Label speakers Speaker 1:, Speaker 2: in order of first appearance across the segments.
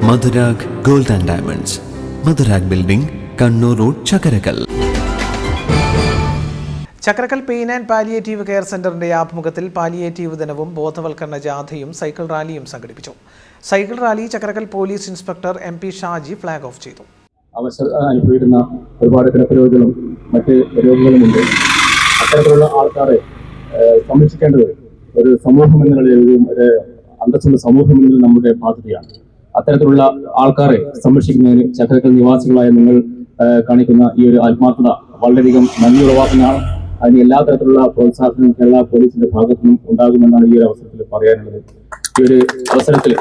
Speaker 1: Madhurag gold and diamonds, Madhurag building, Kannur road, Chakkarakkal.
Speaker 2: Chakkarakkal pain and palliative care സെന്ററിന്റെ ആഭിമുഖ്യത്തിൽ palliative ദിനവും ബോധവൽക്കരണ ജാഥയും സൈക്കിൾ റാലിയും സംഘടിപ്പിച്ചു. Cycle rally Chakkarakkal police inspector MP Shaji flag off ചെയ്തു.
Speaker 3: അവശത അനുഭവിക്കുന്ന ഒരുപാട് കിടപ്പുരോഗികളും മറ്റ് രോഗികളുമുണ്ട്. അത്തരത്തിലുള്ള ആൾക്കാരെ സംരക്ഷിക്കേണ്ടത് ഒരു സമൂഹം എന്ന നിലയിൽ ഒരു അന്തസ്സുള്ള സമൂഹം എന്ന നമ്മുടെ ബാധ്യതയാണ്. അത്തരത്തിലുള്ള ആൾക്കാരെ സംരക്ഷിക്കുന്നതിന് ചക്കരക്കൽ നിവാസികളായ നിങ്ങൾ കാണിക്കുന്ന ഈ ഒരു ആത്മാർത്ഥത വളരെയധികം നന്ദി ഉളവാക്കുന്നതാണ്. അതിന് എല്ലാ തരത്തിലുള്ള പ്രോത്സാഹനവും കേരള പോലീസിന്റെ ഭാഗത്തു നിന്നും ഉണ്ടാകുമെന്നാണ് ഈ ഒരു അവസരത്തിൽ പറയാനുള്ളത്. ഈ ഒരു അവസരത്തിൽ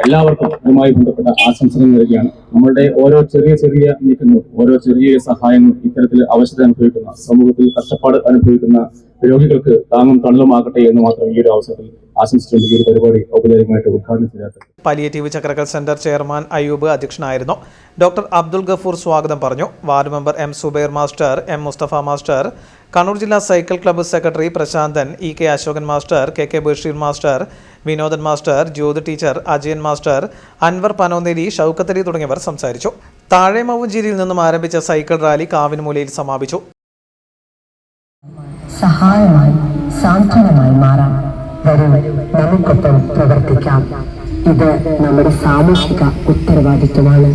Speaker 3: എല്ലാവർക്കും അതുമായി ബന്ധപ്പെട്ട ആശംസകൾ നൽകുകയാണ്. നമ്മളുടെ ഓരോ ചെറിയ ചെറിയ നീക്കങ്ങളും ഓരോ ചെറിയ സഹായങ്ങളും ഇത്തരത്തിൽ അവശത അനുഭവിക്കുന്ന സമൂഹത്തിൽ കഷ്ടപ്പാട് അനുഭവിക്കുന്ന രോഗികൾക്ക് താങ്ങും തണലുമാകട്ടെ എന്ന് മാത്രം ഈ ഒരു അവസരത്തിൽ ആശംസിച്ചുകൊണ്ട് ഈ ഒരു പരിപാടി ഔപചാരികമായിട്ട് ഉദ്ഘാടനം ചെയ്തത്.
Speaker 2: Palliative Chakkarakkal centre chairman Ayyub അധ്യക്ഷനായിരുന്നു. ഡോക്ടർ അബ്ദുൽ ഗഫൂർ സ്വാഗതം പറഞ്ഞു. Ward member M Subair master, M Musthafa master, Kannur ജില്ലാ cycle club secretary Prashanthan, EK Ashokan master, KK Basheer master, Vinodan master, Jyothi teacher, Ajayan master, Anwar Panonneri, Shoukath Ali തുടങ്ങിയവർ സംസാരിച്ചു. താഴെ മൗഞ്ചേരിയിൽ നിന്നും ആരംഭിച്ച സൈക്കിൾ റാലി കാവിൻമൂലയിൽ സമാപിച്ചു.
Speaker 4: സഹായമായി സാന്ത്വനമായി മാറാം. വരും നമുക്കൊപ്പം പ്രവർത്തിക്കാം. ഇത് നമ്മുടെ സാമൂഹിക ഉത്തരവാദിത്വമാണ്.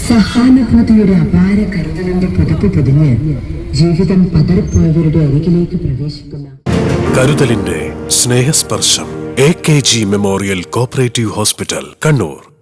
Speaker 4: സഹാനുഭൂതിയുടെ അപാര കരുതലിന്റെ പുതപ്പ് പൊതിഞ്ഞ് ജീവിതം പതറിപ്പോയവരുടെ അരികിലേക്ക് പ്രവേശിക്കുന്ന
Speaker 5: കരുതലിന്റെ സ്നേഹസ്പർശം AKG memorial cooperative hospital, Kannur.